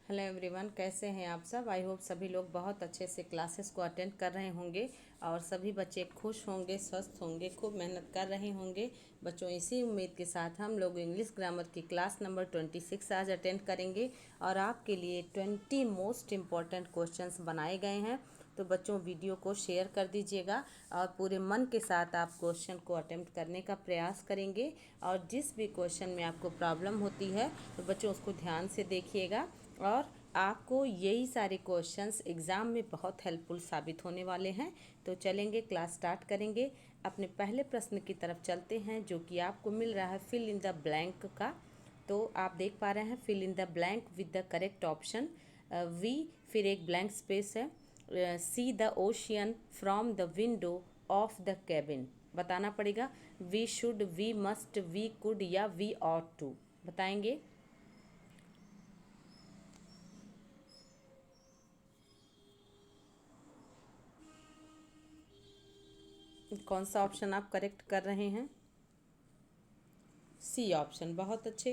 Hello everyone, कैसे हैं आप सब। आई होप सभी लोग बहुत अच्छे से क्लासेस को अटेंड कर रहे होंगे और सभी बच्चे खुश होंगे, स्वस्थ होंगे, खूब मेहनत कर रहे होंगे। बच्चों, इसी उम्मीद के साथ हम लोग इंग्लिश ग्रामर की क्लास नंबर 26 आज अटेंड करेंगे और आपके लिए 20 मोस्ट इम्पॉर्टेंट क्वेश्चंस बनाए गए हैं। तो बच्चों, वीडियो को शेयर कर दीजिएगा और पूरे मन के साथ आप क्वेश्चन को अटेम्प्ट करने का प्रयास करेंगे। और जिस भी क्वेश्चन में आपको प्रॉब्लम होती है तो बच्चों उसको ध्यान से देखिएगा और आपको यही सारे क्वेश्चंस एग्ज़ाम में बहुत हेल्पफुल साबित होने वाले हैं। तो चलेंगे, क्लास स्टार्ट करेंगे। अपने पहले प्रश्न की तरफ चलते हैं जो कि आपको मिल रहा है फिल इन द ब्लैंक का। तो आप देख पा रहे हैं fill in the blank with the correct option. We, फिर एक ब्लैंक स्पेस है। See the ocean from the window of the cabin. बताना पड़ेगा we should, we must, we could या वी ऑट टू। बताएंगे। कौन सा ऑप्शन आप करेक्ट कर रहे हैं? C option. बहुत अच्छे,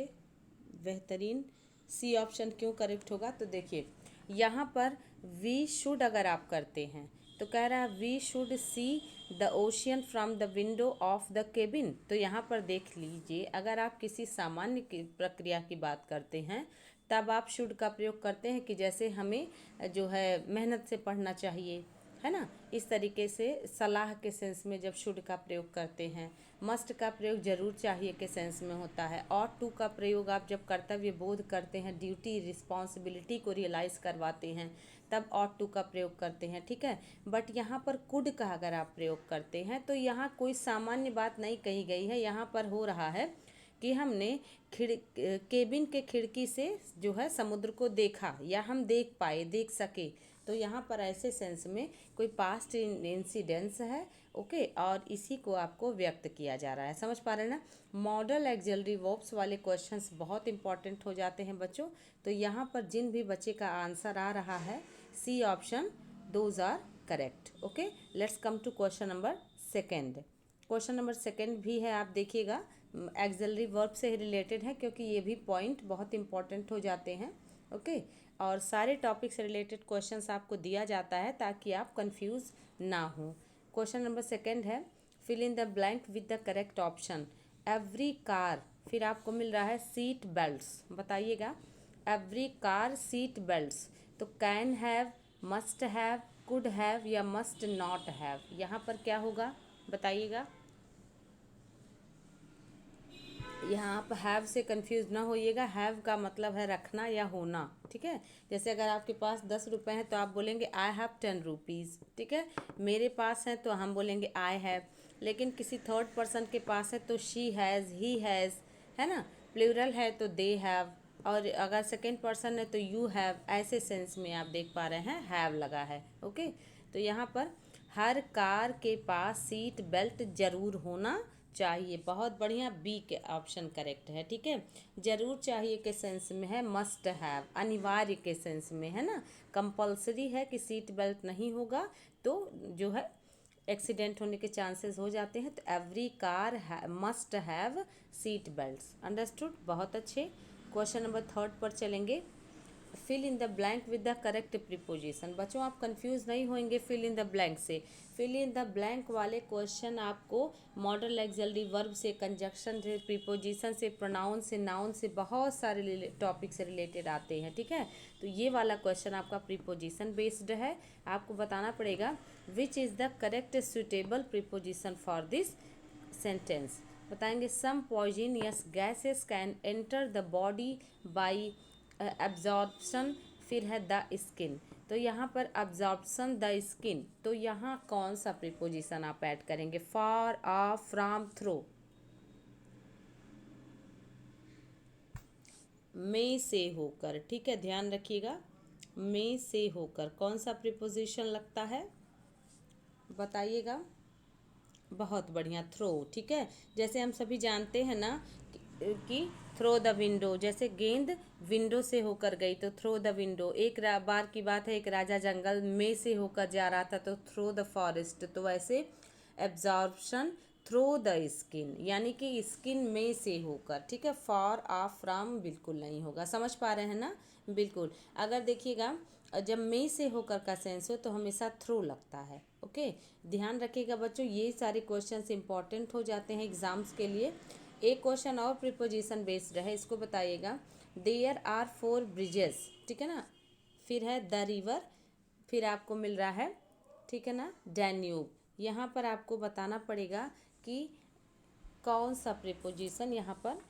बेहतरीन। सी ऑप्शन क्यों करेक्ट होगा? तो देखिए, यहाँ पर वी शुड अगर आप करते हैं तो कह रहा है we should see the ocean from the window of the cabin. तो यहाँ पर देख लीजिए, अगर आप किसी सामान्य प्रक्रिया की बात करते हैं तब आप शुड का प्रयोग करते हैं कि जैसे हमें जो है मेहनत से पढ़ना चाहिए, है ना। इस तरीके से सलाह के सेंस में जब शुड का प्रयोग करते हैं। मस्ट का प्रयोग जरूर चाहिए के सेंस में होता है। ऑट टू का प्रयोग आप जब कर्तव्य बोध करते हैं, ड्यूटी रिस्पॉन्सिबिलिटी को रियलाइज़ करवाते हैं, तब ऑट टू का प्रयोग करते हैं, ठीक है। बट यहाँ पर कुड का अगर आप प्रयोग करते हैं तो यहाँ कोई सामान्य बात नहीं कही गई है। यहाँ पर हो रहा है कि हमने केबिन के खिड़की से जो है समुद्र को देखा या हम देख पाए, देख सके। तो यहाँ पर ऐसे सेंस में कोई पास्ट इंसिडेंस है, ओके, और इसी को आपको व्यक्त किया जा रहा है। समझ पा रहे हैं ना। मॉडल एक्सिलरी वर्ब्स वाले क्वेश्चंस बहुत इंपॉर्टेंट हो जाते हैं बच्चों। तो यहाँ पर जिन भी बच्चे का आंसर आ रहा है C option, those are correct. Okay, let's come to question number second. Question number second भी है, आप देखिएगा, एक्सिलरी वर्ब से रिलेटेड है क्योंकि ये भी पॉइंट बहुत इंपॉर्टेंट हो जाते हैं। ओके, और सारे टॉपिक से रिलेटेड क्वेश्चंस आपको दिया जाता है ताकि आप कंफ्यूज ना हो। क्वेश्चन नंबर सेकेंड है fill in the blank with the correct option. Every car, फिर आपको मिल रहा है सीट बेल्ट्स। बताइएगा, एवरी कार सीट बेल्ट्स। तो can have, must have, could have या मस्ट नॉट हैव, यहाँ पर क्या होगा बताइएगा। यहाँ आप हैव से कंफ्यूज ना होइएगा। हैव का मतलब है रखना या होना, ठीक है। जैसे अगर आपके पास 10 रुपये हैं तो आप बोलेंगे आई हैव 10 रुपीज़, ठीक है। मेरे पास है तो हम बोलेंगे आई हैव। लेकिन किसी थर्ड पर्सन के पास है तो शी हैज़, ही हैज़, है ना। प्लूरल है तो दे हैव, और अगर सेकेंड पर्सन है तो यू हैव। ऐसे सेंस में आप देख पा रहे हैं हैव लगा है, ओके। तो यहाँ पर हर कार के पास सीट बेल्ट जरूर होना चाहिए। बहुत बढ़िया, बी के ऑप्शन करेक्ट है, ठीक है। जरूर चाहिए के सेंस में है मस्ट हैव, अनिवार्य के सेंस में है ना। कंपलसरी है कि सीट बेल्ट नहीं होगा तो जो है एक्सीडेंट होने के चांसेस हो जाते हैं। तो every car must have seat belts. Understood, बहुत अच्छे। क्वेश्चन नंबर थर्ड पर चलेंगे। Fill in the blank with the correct preposition. बच्चों, आप कंफ्यूज नहीं होंगे फिल इन द ब्लैंक से। फिल इन द ब्लैंक वाले क्वेश्चन आपको मॉडल एक्सिलरी वर्ब से, कंजक्शन से, प्रीपोजिशन से, प्रोनाउन से, नाउन से, बहुत सारे टॉपिक से रिलेटेड आते हैं, ठीक है। तो ये वाला क्वेश्चन आपका प्रीपोजिशन बेस्ड है। आपको बताना पड़ेगा which is the correct suitable preposition for this sentence. बताएंगे some poisonous gases can enter the body by absorption, फिर है द स्किन। तो यहाँ पर एब्जॉर्प्शन द स्किन, तो यहाँ कौन सा प्रीपोजिशन आप ऐड करेंगे? For, of, from, through. में से होकर, ठीक है, ध्यान रखिएगा। में से होकर कौन सा प्रीपोजिशन लगता है बताइएगा। बहुत बढ़िया, थ्रो, ठीक है। जैसे हम सभी जानते हैं ना कि थ्रो द विंडो, जैसे गेंद विंडो से होकर गई तो थ्रो द विंडो। एक बार की बात है, एक राजा जंगल में से होकर जा रहा था तो थ्रो द फॉरेस्ट। तो वैसे एब्जॉर्प्शन थ्रू द स्किन, यानी कि स्किन में से होकर, ठीक है। फॉर ऑफ फ्रॉम बिल्कुल नहीं होगा, समझ पा रहे हैं ना, बिल्कुल। अगर देखिएगा जब में से होकर का सेंस हो तो हमेशा थ्रू लगता है, ओके। ध्यान रखिएगा बच्चों, ये सारे क्वेश्चंस इंपॉर्टेंट हो जाते हैं एग्जाम्स के लिए। एक क्वेश्चन और प्रीपोजिशन बेस्ड है, इसको बताइएगा। देयर आर 4 ब्रिजेस, ठीक है ना, फिर है द रिवर, फिर आपको मिल रहा है, ठीक है ना, डैन्यूब। यहाँ पर आपको बताना पड़ेगा कि कौन सा प्रीपोजिशन यहाँ पर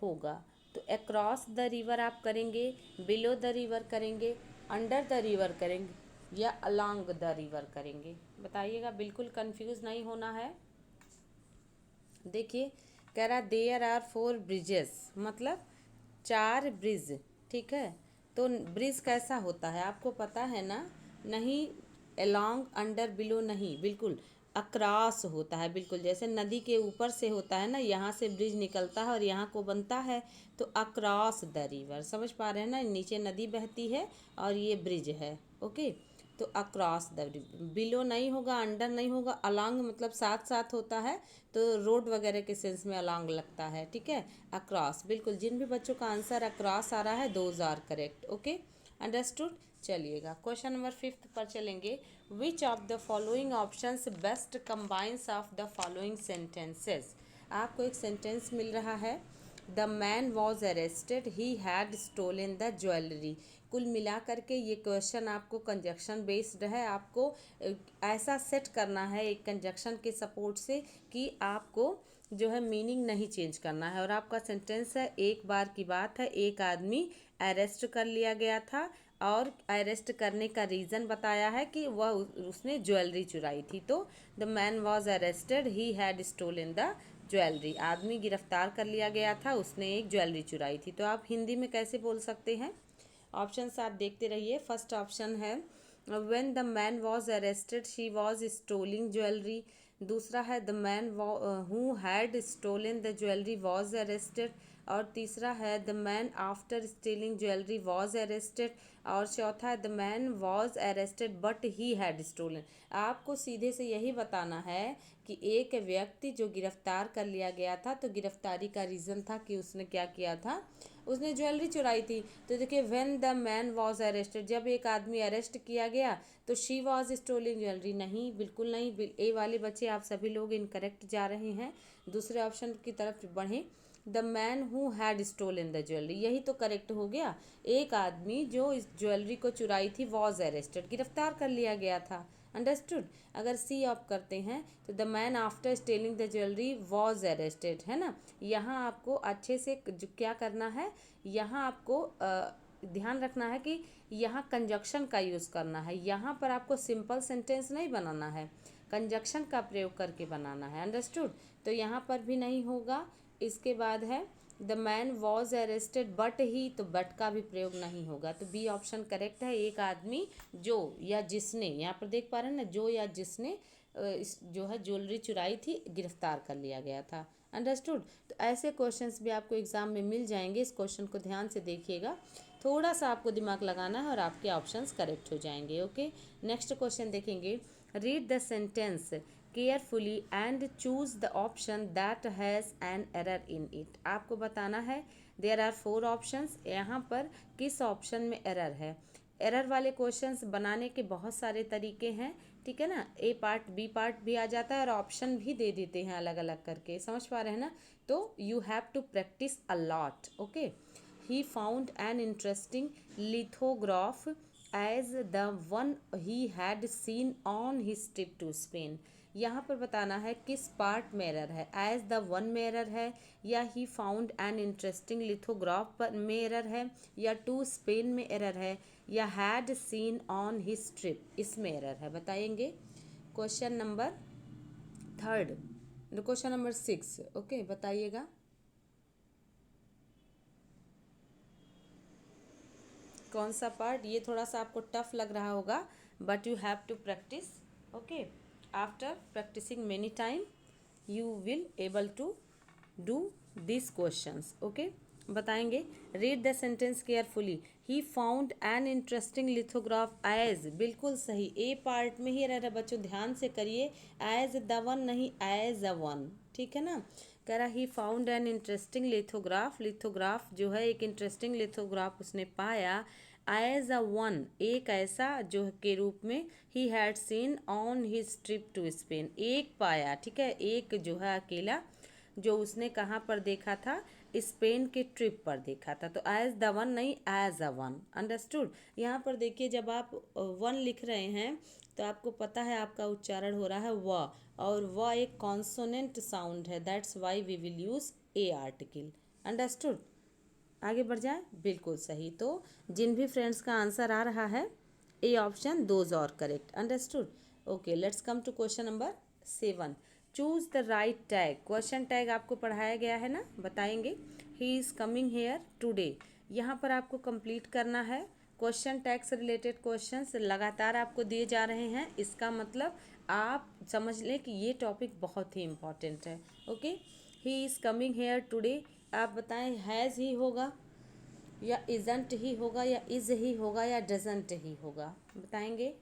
होगा। तो अक्रॉस द रिवर आप करेंगे, बिलो द रिवर करेंगे, अंडर द रिवर करेंगे या अलोंग द रिवर करेंगे, बताइएगा। बिल्कुल कंफ्यूज नहीं होना है। देखिए कह रहा देयर आर 4 ब्रिजेस, मतलब 4 ब्रिज, ठीक है। तो ब्रिज कैसा होता है आपको पता है ना, नहीं अलोंग अंडर बिलो नहीं, बिल्कुल अक्रॉस होता है, बिल्कुल जैसे नदी के ऊपर से होता है ना, यहाँ से ब्रिज निकलता है और यहाँ को बनता है, तो अक्रॉस द रिवर, समझ पा रहे हैं ना, नीचे नदी बहती है और ये ब्रिज है, ओके। तो अक्रॉस द, बिलो नहीं होगा, अंडर नहीं होगा, अलोंग मतलब साथ साथ होता है, तो रोड वगैरह के सेंस में अलोंग लगता है, ठीक है। अक्रॉस, बिल्कुल जिन भी बच्चों का आंसर अक्रॉस आ रहा है those are correct, okay, understood. चलिएगा क्वेश्चन नंबर 5 पर चलेंगे। Which of the following options best combines of the following sentences. आपको एक सेंटेंस मिल रहा है, the man was arrested, he had stolen the jewellery. कुल मिला करके ये क्वेश्चन आपको कंजक्शन बेस्ड है, आपको ऐसा सेट करना है एक कंजक्शन के सपोर्ट से कि आपको जो है मीनिंग नहीं चेंज करना है। और आपका सेंटेंस है, एक बार की बात है, एक आदमी अरेस्ट कर लिया गया था और अरेस्ट करने का रीज़न बताया है कि वह उसने ज्वेलरी चुराई थी। तो the man was arrested, he had stolen the jewellery. आदमी गिरफ्तार कर लिया गया था, उसने एक ज्वेलरी चुराई थी। तो आप हिंदी में कैसे बोल सकते हैं? ऑप्शंस आप देखते रहिए। फर्स्ट ऑप्शन है when the man was arrested she was stealing jewellery. दूसरा है the man who had stolen the jewellery was arrested. और तीसरा है the man after stealing jewellery was arrested. और चौथा है the man was arrested but he had stolen. आपको सीधे से यही बताना है कि एक व्यक्ति जो गिरफ्तार कर लिया गया था, तो गिरफ्तारी का रीज़न था कि उसने क्या किया था, उसने ज्वेलरी चुराई थी। तो देखिए when the man was arrested, जब एक आदमी अरेस्ट किया गया, तो शी वॉज स्टोलिंग ज्वेलरी नहीं, बिल्कुल नहीं। ए वाले बच्चे आप सभी लोग इनकरेक्ट जा रहे हैं, दूसरे ऑप्शन की तरफ बढ़ें। The man who had stolen the jewellery, यही तो करेक्ट हो गया। एक आदमी जो इस ज्वेलरी को चुराई थी वॉज अरेस्टेड, गिरफ्तार कर लिया गया था, अंडरस्टूड। अगर सी ऑफ करते हैं तो the man after stealing the jewellery was arrested, है ना। यहाँ आपको अच्छे से क्या करना है, यहाँ आपको ध्यान रखना है कि यहाँ कंजक्शन का यूज़ करना है। यहाँ पर आपको सिंपल सेंटेंस नहीं बनाना है, कंजक्शन का प्रयोग करके बनाना है, अंडरस्टूड। तो यहाँ पर भी नहीं होगा। इसके बाद है the man was arrested but ही, तो बट का भी प्रयोग नहीं होगा। तो बी ऑप्शन करेक्ट है। एक आदमी जो या जिसने, यहाँ पर देख पा रहे हैं ना, जो या जिसने इस जो है ज्वेलरी चुराई थी, गिरफ्तार कर लिया गया था, अंडरस्टूड। तो ऐसे क्वेश्चंस भी आपको एग्जाम में मिल जाएंगे। इस क्वेश्चन को ध्यान से देखिएगा, थोड़ा सा आपको दिमाग लगाना है और आपके ऑप्शंस करेक्ट हो जाएंगे, ओके। नेक्स्ट क्वेश्चन देखेंगे। Read the sentence carefully and choose the option that has an error in it. आपको बताना है देयर आर 4 ऑप्शंस, यहाँ पर किस ऑप्शन में एरर है। एरर वाले क्वेश्चंस बनाने के बहुत सारे तरीके हैं, ठीक है ना। ए पार्ट बी पार्ट भी आ जाता है और ऑप्शन भी दे देते हैं अलग अलग करके, समझ पा रहे हैं ना। तो you have to practice a lot, okay. He found an interesting lithograph as the one he had seen on his trip to Spain. यहाँ पर बताना है किस पार्ट में एरर है, एज द वन में एरर है, या he found an interesting lithograph पर में एरर है, या टू स्पेन में एरर है, या had seen on his trip, इसमें एरर है, बताएंगे। Question number 3, question number 6, okay, बताइएगा। कौन सा पार्ट, ये थोड़ा सा आपको टफ लग रहा होगा, but you have to practice, okay. After practicing many time you will able to do this questions, okay. बताएंगे। Read the sentence carefully. He found an interesting lithograph as, बिल्कुल सही, ए पार्ट में ही रह रहा बच्चों, ध्यान से करिए। एज द वन नहीं, एज अ वन, ठीक है ना। कह रहा ही found an interesting lithograph, lithograph जो है एक इंटरेस्टिंग लिथोग्राफ उसने पाया, एज अ वन, एक ऐसा जो के रूप में, he had seen on his trip to Spain, एक पाया, ठीक है, एक जो है अकेला जो उसने कहाँ पर देखा था, स्पेन के ट्रिप पर देखा था। तो एज द वन नहीं, एज अ वन, अंडरस्टूड। यहाँ पर देखिए जब आप वन लिख रहे हैं तो आपको पता है आपका उच्चारण हो रहा है व, और व एक कॉन्सोनेंट साउंड है, that's why we will use a article, understood. आगे बढ़ जाए, बिल्कुल सही। तो जिन भी फ्रेंड्स का आंसर आ रहा है A option, those are correct, understood. Okay, let's come to question number 7। Choose the right tag, question tag आपको पढ़ाया गया है ना, बताएंगे। He is coming here today, यहाँ पर आपको कंप्लीट करना है। क्वेश्चन टैग से रिलेटेड क्वेश्चंस लगातार आपको दिए जा रहे हैं, इसका मतलब आप समझ लें कि ये टॉपिक बहुत ही इम्पॉर्टेंट है। Okay, he is coming here today, आप बताएं हैज़ ही होगा या इजंट ही होगा या इज ही होगा या डजंट ही होगा, बताएंगे।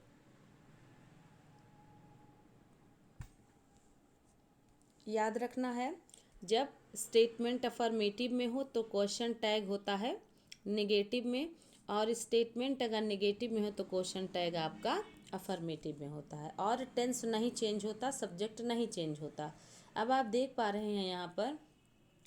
याद रखना है, जब स्टेटमेंट अफर्मेटिव में हो तो क्वेश्चन टैग होता है नेगेटिव में, और स्टेटमेंट अगर नेगेटिव में हो तो क्वेश्चन टैग आपका अफर्मेटिव में होता है, और टेंस नहीं चेंज होता, सब्जेक्ट नहीं चेंज होता। अब आप देख पा रहे हैं यहाँ पर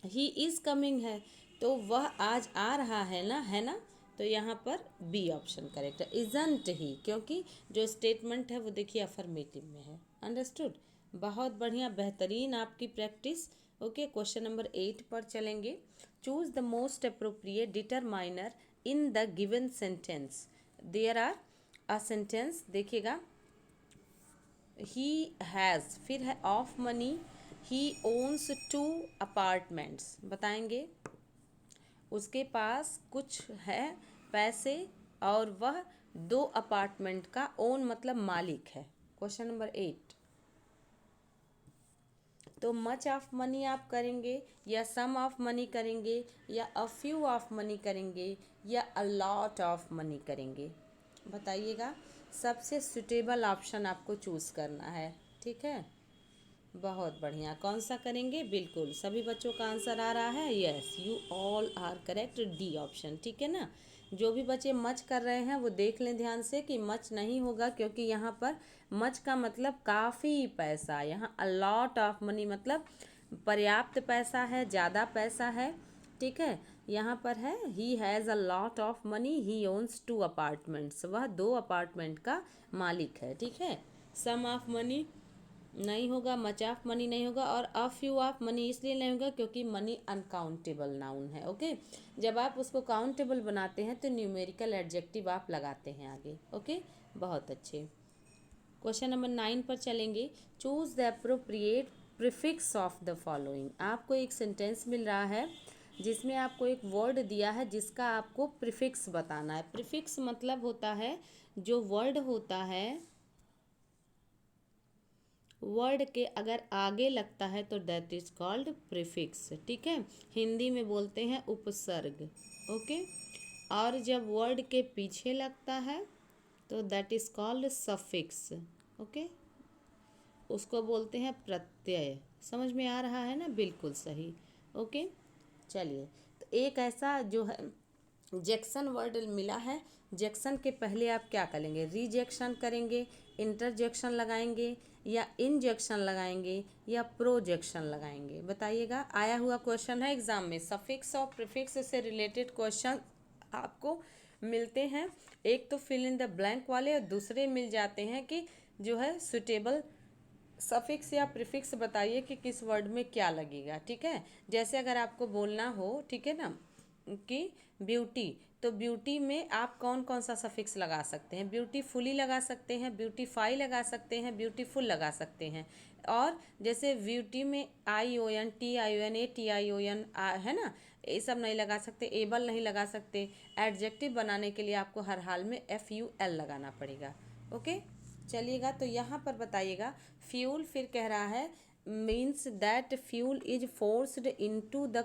ही इज़ कमिंग है, तो वह आज आ रहा है ना, है ना, तो यहाँ पर बी ऑप्शन करेक्ट है, इजंट ही, क्योंकि जो स्टेटमेंट है वो देखिए अफर्मेटिव में है, अंडरस्टूड। बहुत बढ़िया, बेहतरीन आपकी प्रैक्टिस। ओके, क्वेश्चन नंबर 8 पर चलेंगे। Choose the most appropriate determiner in the given sentence, there are a sentence, देखिएगा, ही हैज़, फिर है of money, he owns 2 apartments, बताएंगे। उसके पास कुछ है पैसे और वह 2 अपार्टमेंट का ओन मतलब मालिक है। क्वेश्चन नंबर 8, तो मच ऑफ मनी आप करेंगे या सम ऑफ मनी करेंगे या अ फ्यू ऑफ मनी करेंगे या अ लॉट ऑफ मनी करेंगे, बताइएगा। सबसे सुटेबल ऑप्शन आपको चूज़ करना है, ठीक है। बहुत बढ़िया, कौन सा करेंगे, बिल्कुल सभी बच्चों का आंसर आ रहा है, yes you all are correct, D option, ठीक है ना। जो भी बच्चे मच कर रहे हैं वो देख लें ध्यान से कि मच नहीं होगा, क्योंकि यहाँ पर मच का मतलब काफ़ी पैसा, यहाँ अ लॉट ऑफ मनी मतलब पर्याप्त पैसा है, ज़्यादा पैसा है, ठीक है। यहाँ पर है he has a lot of money, he owns 2 apartments, वह 2 अपार्टमेंट का मालिक है, ठीक है। सम ऑफ मनी नहीं होगा, मच ऑफ मनी नहीं होगा, और अ फ्यू ऑफ मनी इसलिए नहीं होगा क्योंकि मनी अनकाउंटेबल नाउन है। ओके, जब आप उसको काउंटेबल बनाते हैं तो न्यूमेरिकल एडजेक्टिव आप लगाते हैं आगे। ओके, बहुत अच्छे। क्वेश्चन नंबर 9 पर चलेंगे। Choose the appropriate prefix of the following, आपको एक सेंटेंस मिल रहा है जिसमें आपको एक वर्ड दिया है जिसका आपको प्रीफिक्स बताना है। प्रीफिक्स मतलब होता है जो वर्ड होता है, वर्ड के अगर आगे लगता है तो दैट इज कॉल्ड प्रीफिक्स, ठीक है। हिंदी में बोलते हैं उपसर्ग, ओके। और जब वर्ड के पीछे लगता है तो that is called suffix, okay, उसको बोलते हैं प्रत्यय। समझ में आ रहा है ना, बिल्कुल सही। ओके, चलिए, तो एक ऐसा जो है जेक्शन वर्ड मिला है, जेक्शन के पहले आप क्या करेंगे, रिजेक्शन करेंगे, इंटरजेक्शन लगाएंगे या इंजेक्शन लगाएंगे या प्रोजेक्शन लगाएंगे, बताइएगा। आया हुआ क्वेश्चन है एग्जाम में, सफिक्स और प्रीफिक्स से रिलेटेड क्वेश्चन आपको मिलते हैं। एक तो फिल इन द ब्लैंक वाले और दूसरे मिल जाते हैं कि जो है सुटेबल सफिक्स या प्रीफिक्स बताइए कि किस वर्ड में क्या लगेगा, ठीक है। जैसे अगर आपको बोलना हो, ठीक है ना, कि ब्यूटी, तो ब्यूटी में आप कौन कौन सा सफिक्स लगा सकते हैं, ब्यूटीफुली लगा सकते हैं, ब्यूटीफाई लगा सकते हैं, ब्यूटीफुल लगा सकते हैं। और जैसे ब्यूटी में ION TION ATION है ना, ये सब नहीं लगा सकते, एबल नहीं लगा सकते। एडजेक्टिव बनाने के लिए आपको हर हाल में FUL लगाना पड़ेगा। ओके, चलिएगा, तो यहाँ पर बताइएगा फ्यूल, फिर कह रहा है means that fuel is forced into the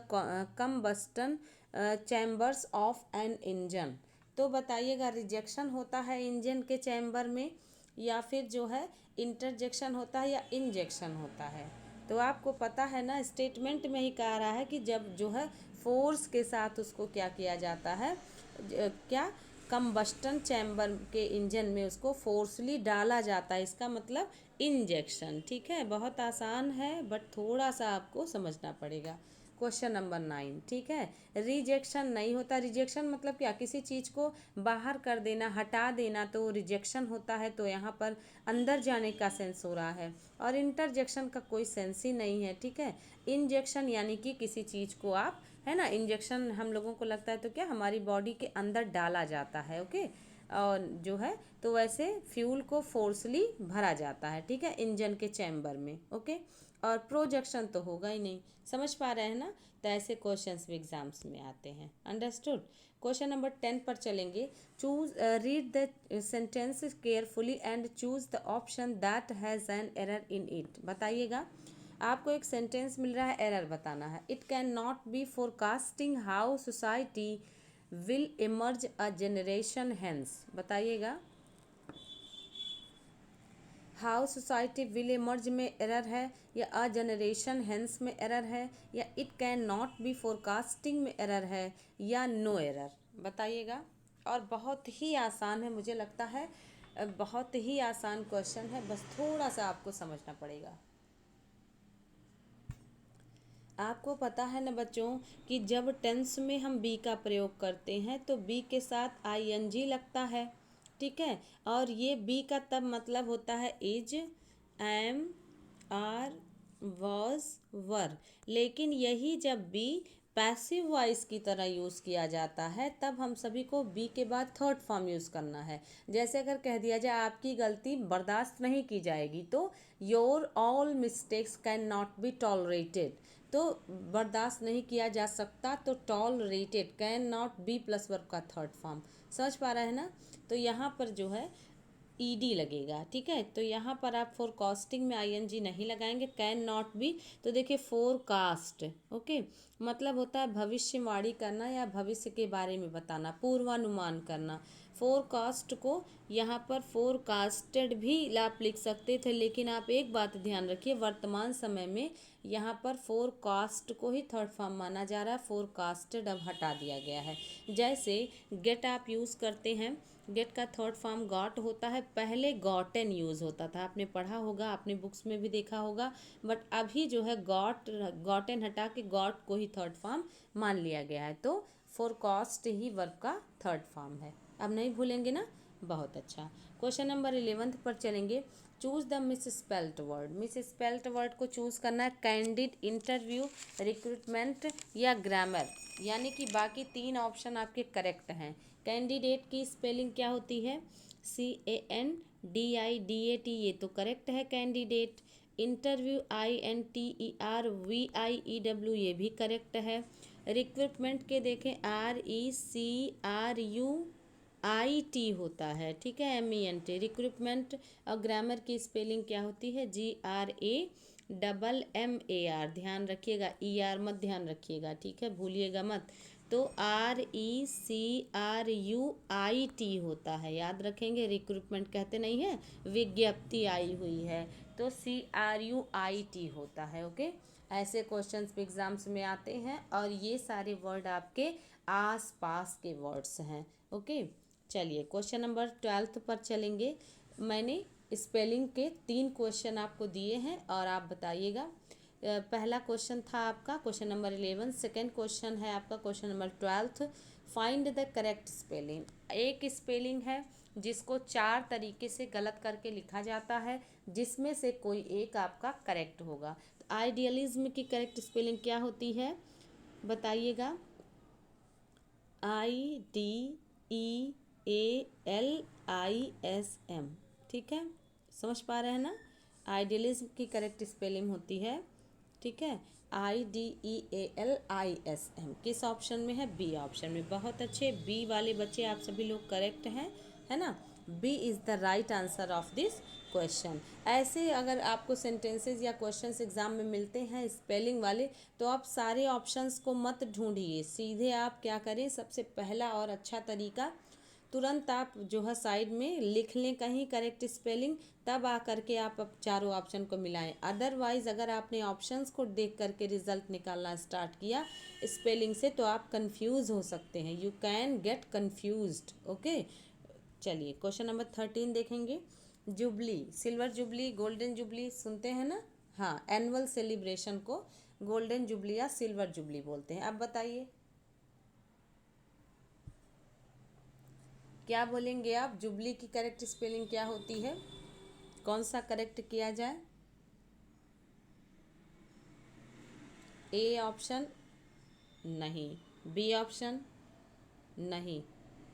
combustion chambers of an engine, तो बताइएगा रिजेक्शन होता है इंजन के चैम्बर में या फिर जो है इंटरजेक्शन होता है या इंजेक्शन होता है। तो आपको पता है ना, स्टेटमेंट में ही कह रहा है कि जब जो है फोर्स के साथ उसको क्या किया जाता है, क्या कंबस्टन चैम्बर के इंजन में उसको फोर्सली डाला जाता है, इसका मतलब इंजेक्शन। ठीक है, बहुत आसान है बट थोड़ा सा आपको समझना पड़ेगा। क्वेश्चन नंबर 9, ठीक है। रिजेक्शन नहीं होता। रिजेक्शन मतलब क्या, किसी चीज़ को बाहर कर देना, हटा देना, तो रिजेक्शन होता है। तो यहाँ पर अंदर जाने का सेंस हो रहा है, और इंटरजेक्शन का कोई सेंस ही नहीं है। ठीक है, इंजेक्शन यानी कि किसी चीज़ को आप, है ना, इंजेक्शन हम लोगों को लगता है तो क्या हमारी बॉडी के अंदर डाला जाता है। ओके, और जो है तो वैसे फ्यूल को फोर्सली भरा जाता है, ठीक है, इंजन के चैम्बर में। ओके, और प्रोजेक्शन तो होगा ही नहीं। समझ पा रहे हैं ना, तो ऐसे क्वेश्चंस भी एग्जाम्स में आते हैं। अंडरस्टूड। क्वेश्चन नंबर 10 पर चलेंगे। Choose read the sentence carefully and choose the option that has an error in it. बताइएगा, आपको एक सेंटेंस मिल रहा है, एरर बताना है। It can not be forecasting how society will emerge a generation hence. बताइएगा, हाउ सोसाइटी विल इमर्ज में एरर है, या अ जनरेशन हेंस में एरर है, या it can not be forecasting में एरर है, या नो एरर। बताइएगा। और बहुत ही आसान है, मुझे लगता है बहुत ही आसान क्वेश्चन है, बस थोड़ा सा आपको समझना पड़ेगा। आपको पता है ना बच्चों कि जब टेंस में हम बी का प्रयोग करते हैं तो बी के साथ आईएनजी लगता है। ठीक है, और ये बी का तब मतलब होता है इज, एम, आर, वॉज, वर। लेकिन यही जब बी पैसिव वॉइस की तरह यूज़ किया जाता है तब हम सभी को बी के बाद थर्ड फॉर्म यूज़ करना है। जैसे अगर कह दिया जाए आपकी गलती बर्दाश्त नहीं की जाएगी, तो your all mistakes can not be tolerated. तो बर्दाश्त नहीं किया जा सकता, तो tolerated, can not B plus verb का थर्ड फॉर्म। समझ पा रहे हैं ना। तो यहाँ पर जो है ईडी लगेगा। ठीक है, तो यहाँ पर आप फोरकास्टिंग में आईएनजी नहीं लगाएंगे, कैन नॉट बी। तो देखिए फोरकास्ट, ओके, मतलब होता है भविष्यवाणी करना या भविष्य के बारे में बताना, पूर्वानुमान करना। फोरकास्ट को यहाँ पर फोरकास्टेड भी आप लिख सकते थे, लेकिन आप एक बात ध्यान रखिए, वर्तमान समय में यहाँ पर फोरकास्ट को ही थर्ड फॉर्म माना जा रहा है, फोरकास्टेड अब हटा दिया गया है। जैसे गेट आप यूज़ करते हैं, गेट का थर्ड फॉर्म गॉट होता है, पहले गॉटन यूज़ होता था, आपने पढ़ा होगा, आपने बुक्स में भी देखा होगा। बट अभी जो है गॉटन हटा के गॉट को ही थर्ड फॉर्म मान लिया गया है, तो फोरकास्ट ही वर्ब का थर्ड फॉर्म है। अब नहीं भूलेंगे ना, बहुत अच्छा। क्वेश्चन नंबर 11 पर चलेंगे। Choose the miss spelt word. Miss spelt word को चूज़ करना है, कैंडिड, इंटरव्यू, रिक्रूटमेंट या ग्रामर। यानी कि बाकी तीन ऑप्शन आपके करेक्ट हैं। कैंडिडेट की स्पेलिंग क्या होती है, CANDIDAT, ये तो करेक्ट है कैंडिडेट। इंटरव्यू INTERVIEW, ये भी करेक्ट है। रिक्रूटमेंट के देखें, RECRUIT होता है, ठीक है, MENT रिक्रूटमेंट। और ग्रामर की स्पेलिंग क्या होती है, GRAMMAR, ध्यान रखिएगा, ER मत ध्यान रखिएगा, ठीक है, भूलिएगा मत। तो RECRUIT होता है, याद रखेंगे। रिक्रूटमेंट कहते नहीं है, विज्ञप्ति आई हुई है, तो CRUIT होता है। ओके, ऐसे क्वेश्चंस भी एग्जाम्स में आते हैं, और ये सारे वर्ड आपके आस पास के वर्ड्स हैं। ओके, चलिए क्वेश्चन नंबर 12 पर चलेंगे। मैंने स्पेलिंग के 3 क्वेश्चन आपको दिए हैं और आप बताइएगा। पहला क्वेश्चन था आपका क्वेश्चन नंबर 11, सेकेंड क्वेश्चन है आपका question number 12, find the correct spelling. एक स्पेलिंग है जिसको 4 तरीके से गलत करके लिखा जाता है, जिसमें से कोई एक आपका करेक्ट होगा। तो आइडियलिज्म की करेक्ट स्पेलिंग क्या होती है, बताइएगा। IDEALISM, ठीक है, समझ पा रहे हैं ना। आइडियलिज्म की करेक्ट स्पेलिंग होती है, ठीक है, IDEALISM। किस ऑप्शन में है, बी ऑप्शन में। बहुत अच्छे, बी वाले बच्चे आप सभी लोग करेक्ट हैं, है ना। B is the right answer of this question. ऐसे अगर आपको सेंटेंसेस या क्वेश्चंस एग्जाम में मिलते हैं स्पेलिंग वाले, तो आप सारे ऑप्शंस को मत ढूंढिए, सीधे आप क्या करें, सबसे पहला और अच्छा तरीका तुरंत आप जो है साइड में लिख लें कहीं करेक्ट स्पेलिंग, तब आ करके आप अब चारों ऑप्शन को मिलाएं। अदरवाइज़ अगर आपने ऑप्शंस को देख करके रिजल्ट निकालना स्टार्ट किया स्पेलिंग से तो आप कंफ्यूज हो सकते हैं, you can get confused. Okay, चलिए क्वेश्चन नंबर 13 देखेंगे। Jubilee, silver jubilee, golden jubilee सुनते हैं ना। हाँ, एनुअल सेलिब्रेशन को गोल्डन जुबली या सिल्वर जुबली बोलते हैं। अब बताइए क्या बोलेंगे आप, जुबली की करेक्ट स्पेलिंग क्या होती है, कौन सा करेक्ट किया जाए। ए ऑप्शन नहीं, बी ऑप्शन नहीं,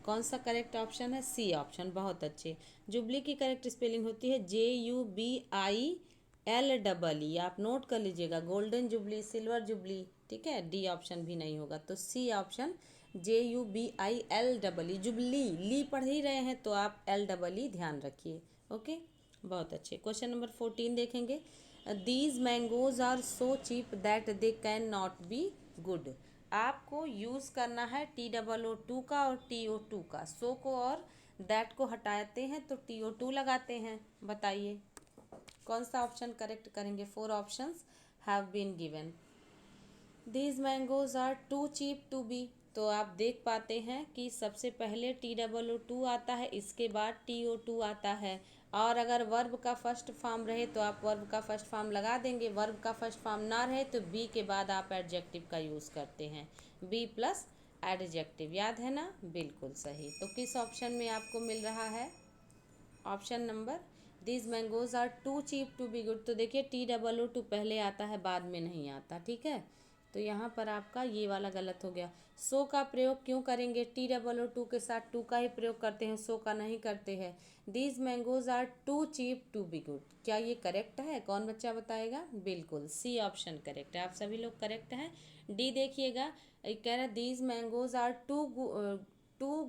कौन सा करेक्ट ऑप्शन है, सी ऑप्शन। बहुत अच्छे। जुबली की करेक्ट स्पेलिंग होती है JUBIL। आप नोट कर लीजिएगा, गोल्डन जुबली, सिल्वर जुबली, ठीक है। डी ऑप्शन भी नहीं होगा, तो सी ऑप्शन JUBIL। जुबली ली पढ़ ही रहे हैं तो आप LEE ध्यान रखिए। ओके, बहुत अच्छे। क्वेश्चन नंबर 14 देखेंगे। These mangoes are so cheap that they can not be good. आपको यूज़ करना है TOO का और TO2 का। सो को और दैट को हटाते हैं तो TO2 लगाते हैं। बताइए कौन सा ऑप्शन करेक्ट करेंगे। 4 options have been given. These mangoes are too cheap to be, तो आप देख पाते हैं कि सबसे पहले TOO आता है, इसके बाद TO2 आता है। और अगर वर्ब का फर्स्ट फॉर्म रहे तो आप वर्ब का फर्स्ट फॉर्म लगा देंगे, वर्ब का फर्स्ट फॉर्म ना रहे तो बी के बाद आप एडजेक्टिव का यूज़ करते हैं, बी प्लस एडजेक्टिव। याद है ना, बिल्कुल सही। तो किस ऑप्शन में आपको मिल रहा है, option number these mangoes are too cheap to be good. तो देखिए TOO पहले आता है, बाद में नहीं आता, ठीक है। तो यहाँ पर आपका ये वाला गलत हो गया। सो का प्रयोग क्यों करेंगे, TOO के साथ टू का ही प्रयोग करते हैं, सो का नहीं करते हैं। These mangoes are too cheap to be good, क्या ये करेक्ट है, कौन बच्चा बताएगा। बिल्कुल सी ऑप्शन करेक्ट है, आप सभी लोग करेक्ट हैं। डी देखिएगा, कह रहा these mangoes are too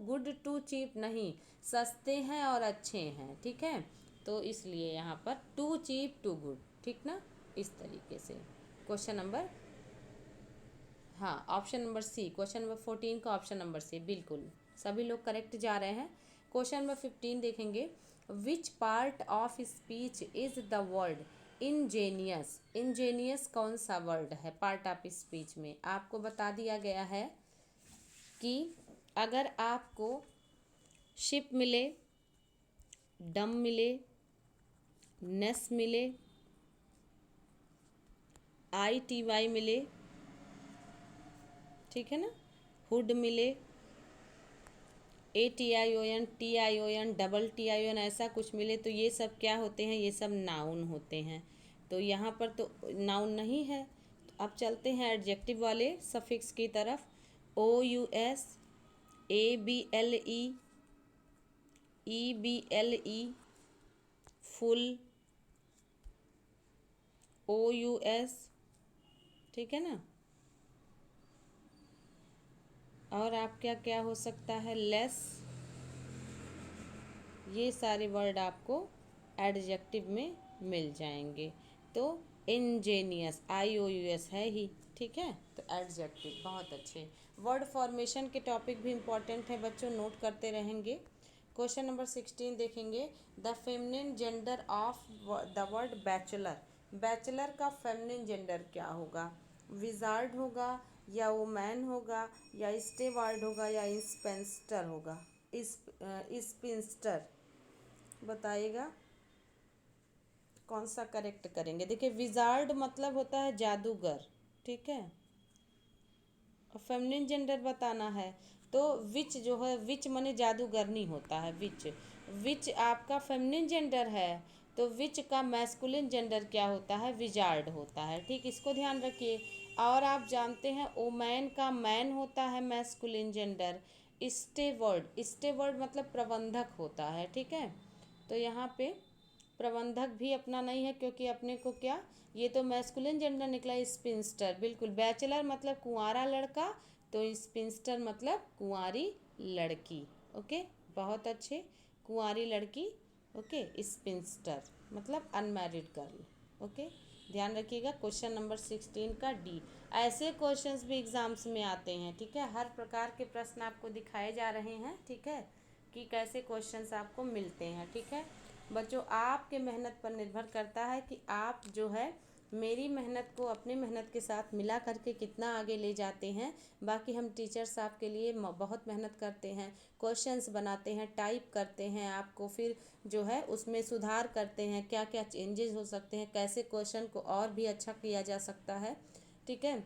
good to cheap, नहीं, सस्ते हैं और अच्छे हैं, ठीक है। तो इसलिए यहाँ पर टू चीप टू गुड, ठीक ना, इस तरीके से। क्वेश्चन नंबर, हाँ option number C, question number 14 का ऑप्शन नंबर सी, बिल्कुल सभी लोग करेक्ट जा रहे हैं। क्वेश्चन नंबर 15 देखेंगे। Which part of speech is the word ingenious. Ingenious कौन सा वर्ड है पार्ट ऑफ स्पीच में, आपको बता दिया गया है कि अगर आपको शिप मिले, डम मिले, नेस मिले, ITY मिले, ठीक है ना, हुड मिले, ATION, TION, TTION, ऐसा कुछ मिले तो ये सब क्या होते हैं, ये सब नाउन होते हैं। तो यहाँ पर तो नाउन नहीं है, तो अब चलते हैं एडजेक्टिव वाले सफिक्स की तरफ। OUS, ABLE, EBLE, full, OUS, ठीक है ना। और आप क्या क्या हो सकता है, लेस, ये सारे वर्ड आपको एडजेक्टिव में मिल जाएंगे। तो इंजेनियस IOUS है ही, ठीक है, तो एडजेक्टिव। बहुत अच्छे। वर्ड फॉर्मेशन के टॉपिक भी इम्पॉर्टेंट है बच्चों, नोट करते रहेंगे। क्वेश्चन नंबर 16 देखेंगे। The feminine gender of the word bachelor. Bachelor का फेमिनिन जेंडर क्या होगा, विजार्ड होगा या वुमैन होगा या स्टेवार्ड होगा या स्पेंस्टर होगा, स्पिंस्टर, बताइएगा कौन सा करेक्ट करेंगे। देखिए विजार्ड मतलब होता है जादूगर, ठीक है, और फेमिनिन जेंडर बताना है तो विच जो है, विच माने जादूगरनी होता है, विच, विच आपका फेमिनिन जेंडर है तो विच का मैस्कुलिन जेंडर क्या होता है, विजार्ड होता है, ठीक, इसको ध्यान रखिए। और आप जानते हैं ओमैन का मैन होता है मैस्कुलिन जेंडर। स्टेवर्ड मतलब प्रबंधक होता है, ठीक है। तो यहाँ पे प्रबंधक भी अपना नहीं है क्योंकि अपने को क्या, ये तो मैस्कुलिन जेंडर निकला, स्पिंस्टर, बिल्कुल। बैचलर मतलब कुंवारा लड़का, तो स्पिंस्टर मतलब कुंवारी लड़की। ओके, बहुत अच्छे, कुंवारी लड़की, ओके, स्पिंस्टर मतलब अनमैरिड गर्ल। ओके, ध्यान रखिएगा। क्वेश्चन नंबर 16 का डी। ऐसे क्वेश्चंस भी एग्जाम्स में आते हैं, ठीक है, हर प्रकार के प्रश्न आपको दिखाए जा रहे हैं, ठीक है, कि कैसे क्वेश्चंस आपको मिलते हैं। ठीक है बच्चों, आपके मेहनत पर निर्भर करता है कि आप जो है मेरी मेहनत को अपनी मेहनत के साथ मिला करके कितना आगे ले जाते हैं। बाकी हम टीचर्स आपके लिए बहुत मेहनत करते हैं, क्वेश्चंस बनाते हैं, टाइप करते हैं, आपको फिर जो है उसमें सुधार करते हैं, क्या क्या चेंजेस हो सकते हैं, कैसे क्वेश्चन को और भी अच्छा किया जा सकता है। ठीक है,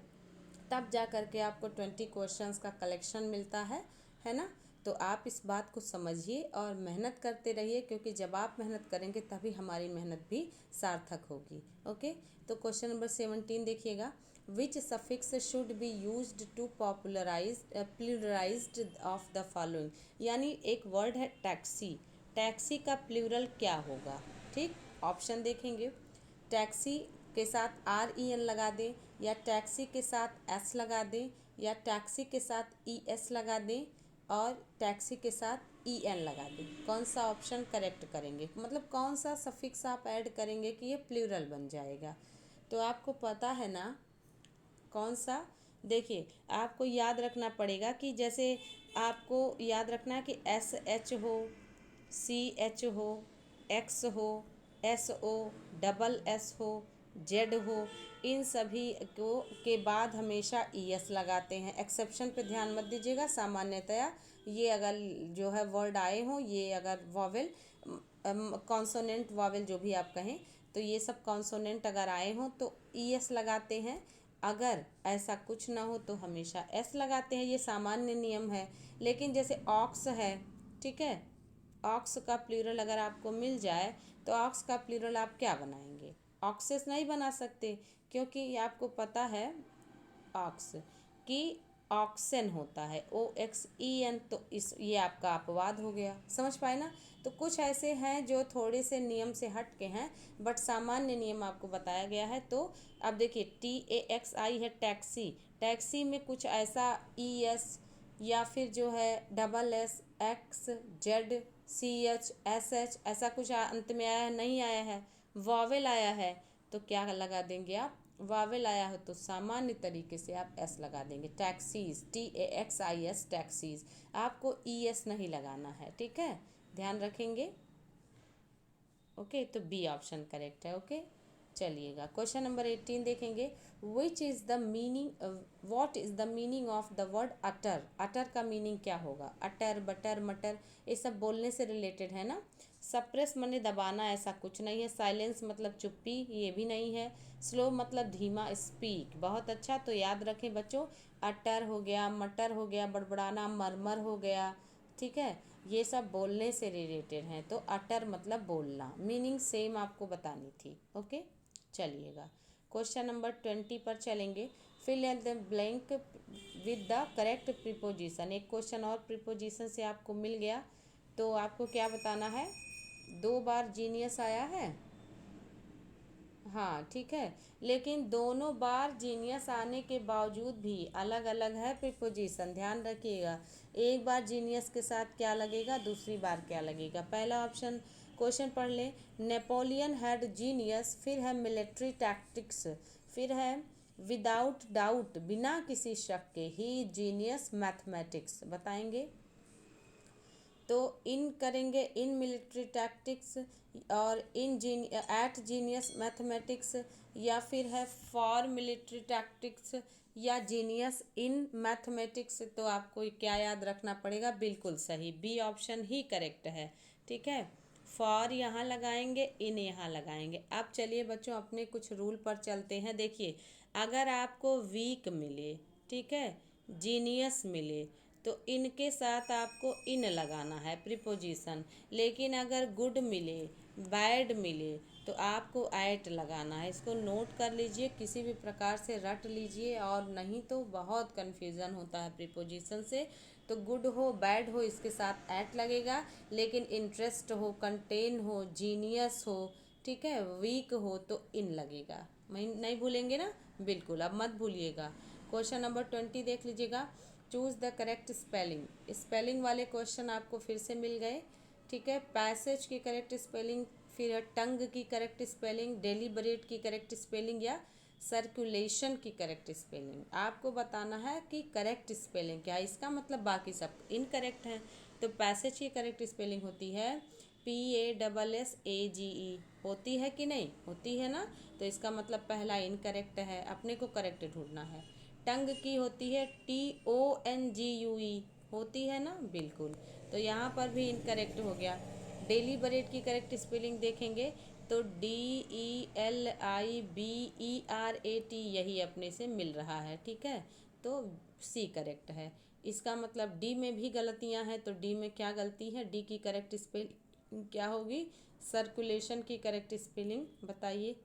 तब जा कर के आपको 20 क्वेश्चंस का कलेक्शन मिलता है ना। तो आप इस बात को समझिए और मेहनत करते रहिए, क्योंकि जब आप मेहनत करेंगे तभी हमारी मेहनत भी सार्थक होगी। ओके, तो क्वेश्चन नंबर 17 देखिएगा। Which suffix should be used to popularize pluralized of the following. यानी एक वर्ड है टैक्सी, टैक्सी का प्लूरल क्या होगा। ठीक, ऑप्शन देखेंगे। टैक्सी के साथ REN लगा दें, या टैक्सी के साथ S लगा दें, या टैक्सी के साथ ES लगा दें, और टैक्सी के साथ EN लगा दें। कौन सा ऑप्शन करेक्ट करेंगे, मतलब कौन सा सफिक्स आप ऐड करेंगे कि ये प्लूरल बन जाएगा। तो आपको पता है ना कौन सा। देखिए, आपको याद रखना पड़ेगा कि जैसे आपको याद रखना है कि SH हो, CH हो, X हो, SO, डबल S हो, Z हो, इन सभी को के बाद हमेशा ES लगाते हैं। एक्सेप्शन पे ध्यान मत दीजिएगा, सामान्यतया ये अगर जो है वर्ड आए हों, ये अगर वॉवेल कॉन्सोनेंट वॉवेल जो भी आप कहें, तो ये सब कॉन्सोनेंट अगर आए हों तो ES लगाते हैं। अगर ऐसा कुछ ना हो तो हमेशा S लगाते हैं, ये सामान्य नियम है। लेकिन जैसे ऑक्स है, ठीक है, ऑक्स का प्लूरल अगर आपको मिल जाए तो ऑक्स का प्लूरल आप क्या बनाएंगे, ऑक्सेस नहीं बना सकते, क्योंकि आपको पता है ऑक्स कि ऑक्सन होता है, OXEN। तो इस ये आपका अपवाद हो गया, समझ पाए ना। तो कुछ ऐसे हैं जो थोड़े से नियम से हट के हैं, बट सामान्य नियम आपको बताया गया है। तो अब देखिए TAXI है टैक्सी, टैक्सी में कुछ ऐसा ES या फिर जो है double S, X, Z, CH, SH ऐसा कुछ अंत में आया नहीं आया है, वॉवेल आया है, तो क्या लगा देंगे आप, वावेल आया हो तो सामान्य तरीके से आप S लगा देंगे। टैक्सीज, TAXIS टैक्सीज, आपको ES नहीं लगाना है। ठीक है, ध्यान रखेंगे। ओके, तो बी ऑप्शन करेक्ट है। ओके, चलिएगा क्वेश्चन नंबर 18 देखेंगे। Which is the meaning, what is the meaning of the word utter. Utter का मीनिंग क्या होगा, अटर, बटर, मटर, ये सब बोलने से रिलेटेड है ना। सप्रेस माने दबाना, ऐसा कुछ नहीं है। साइलेंस मतलब चुप्पी, ये भी नहीं है। स्लो मतलब धीमा, स्पीक। बहुत अच्छा, तो याद रखें बच्चों, अटर हो गया, मटर हो गया, बड़बड़ाना, मरमर हो गया। ठीक है, ये सब बोलने से रिलेटेड हैं। तो अटर मतलब बोलना, मीनिंग सेम आपको बतानी थी। ओके, चलिएगा क्वेश्चन नंबर 20 पर चलेंगे। Fill in the blank with the correct preposition. एक क्वेश्चन और प्रीपोजिशन से आपको मिल गया, तो आपको क्या बताना है। 2 बार जीनियस आया है, हाँ ठीक है, लेकिन दोनों बार जीनियस आने के बावजूद भी अलग अलग है प्रीपोजिशन, ध्यान रखिएगा। एक बार जीनियस के साथ क्या लगेगा, दूसरी बार क्या लगेगा। पहला ऑप्शन क्वेश्चन पढ़ लें। नेपोलियन हैड जीनियस, फिर है मिलिट्री टैक्टिक्स, फिर है विदाउट डाउट, बिना किसी शक के ही जीनियस मैथमेटिक्स। बताएंगे तो इन करेंगे इन मिलिट्री टैक्टिक्स, और इन एट जीनियस मैथमेटिक्स, या फिर है फॉर मिलिट्री टैक्टिक्स, या जीनियस इन मैथमेटिक्स। तो आपको क्या याद रखना पड़ेगा, बिल्कुल सही, बी ऑप्शन ही करेक्ट है। ठीक है, फॉर यहाँ लगाएंगे, इन यहाँ लगाएंगे। अब चलिए बच्चों अपने कुछ रूल पर चलते हैं। देखिए, अगर आपको वीक मिले, ठीक है, जीनियस मिले, तो इनके साथ आपको इन लगाना है प्रीपोजिशन। लेकिन अगर गुड मिले, बैड मिले, तो आपको एट लगाना है। इसको नोट कर लीजिए, किसी भी प्रकार से रट लीजिए, और नहीं तो बहुत कन्फ्यूज़न होता है प्रीपोजिशन से। तो गुड हो, बैड हो, इसके साथ एट लगेगा। लेकिन इंटरेस्ट हो, कंटेन हो, जीनियस हो, ठीक है, वीक हो, तो इन लगेगा। नहीं भूलेंगे ना, बिल्कुल, अब मत भूलिएगा। क्वेश्चन नंबर 20 देख लीजिएगा। Choose the correct spelling. Spelling वाले क्वेश्चन आपको फिर से मिल गए। ठीक है, पैसेज की करेक्ट स्पेलिंग, फिर टंग की करेक्ट स्पेलिंग, डेलिबरेट की करेक्ट स्पेलिंग, या सर्कुलेशन की करेक्ट स्पेलिंग। आपको बताना है कि करेक्ट स्पेलिंग क्या है, इसका मतलब बाकी सब इनकरेक्ट हैं। तो पैसेज की करेक्ट स्पेलिंग होती है PASSAGE। होती है कि नहीं, होती है ना। तो इसका मतलब पहला इनकरेक्ट है, अपने को करेक्ट ढूंढना है। टंग की होती है TONGUE। होती है ना, बिल्कुल। तो यहाँ पर भी इनकरेक्ट हो गया। डेलीबरेट की करेक्ट स्पेलिंग देखेंगे तो DELIBERAT यही अपने से मिल रहा है, ठीक है। तो सी करेक्ट है। इसका मतलब डी में भी गलतियां हैं, तो डी में क्या गलती है, डी की करेक्ट स्पेलिंग क्या होगी। सर्कुलेशन की करेक्ट स्पेलिंग बताइए।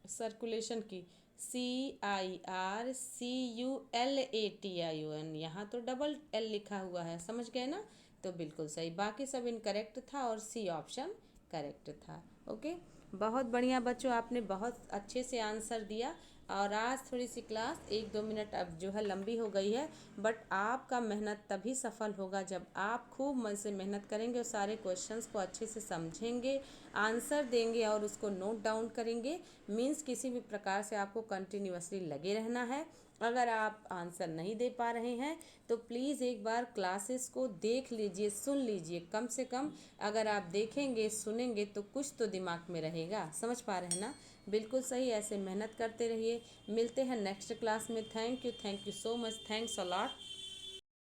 सर्कुलेशन की CIRCULATION। यहाँ तो डबल एल लिखा हुआ है, समझ गए ना। तो बिल्कुल सही, बाकी सब इनकरेक्ट था और सी ऑप्शन करेक्ट था। ओके, बहुत बढ़िया बच्चों, आपने बहुत अच्छे से आंसर दिया। और आज थोड़ी सी क्लास 1-2 मिनट अब जो है लंबी हो गई है, बट आपका मेहनत तभी सफल होगा जब आप खूब मन से मेहनत करेंगे और सारे क्वेश्चंस को अच्छे से समझेंगे, आंसर देंगे और उसको नोट डाउन करेंगे। मीन्स किसी भी प्रकार से आपको कंटिन्यूअसली लगे रहना है। अगर आप आंसर नहीं दे पा रहे हैं तो प्लीज़ एक बार क्लासेस को देख लीजिए, सुन लीजिए। कम से कम अगर आप देखेंगे सुनेंगे तो कुछ तो दिमाग में रहेगा, समझ पा रहे हैं ना। बिल्कुल सही, ऐसे मेहनत करते रहिए। मिलते हैं नेक्स्ट क्लास में। Thank you so much, thanks a lot.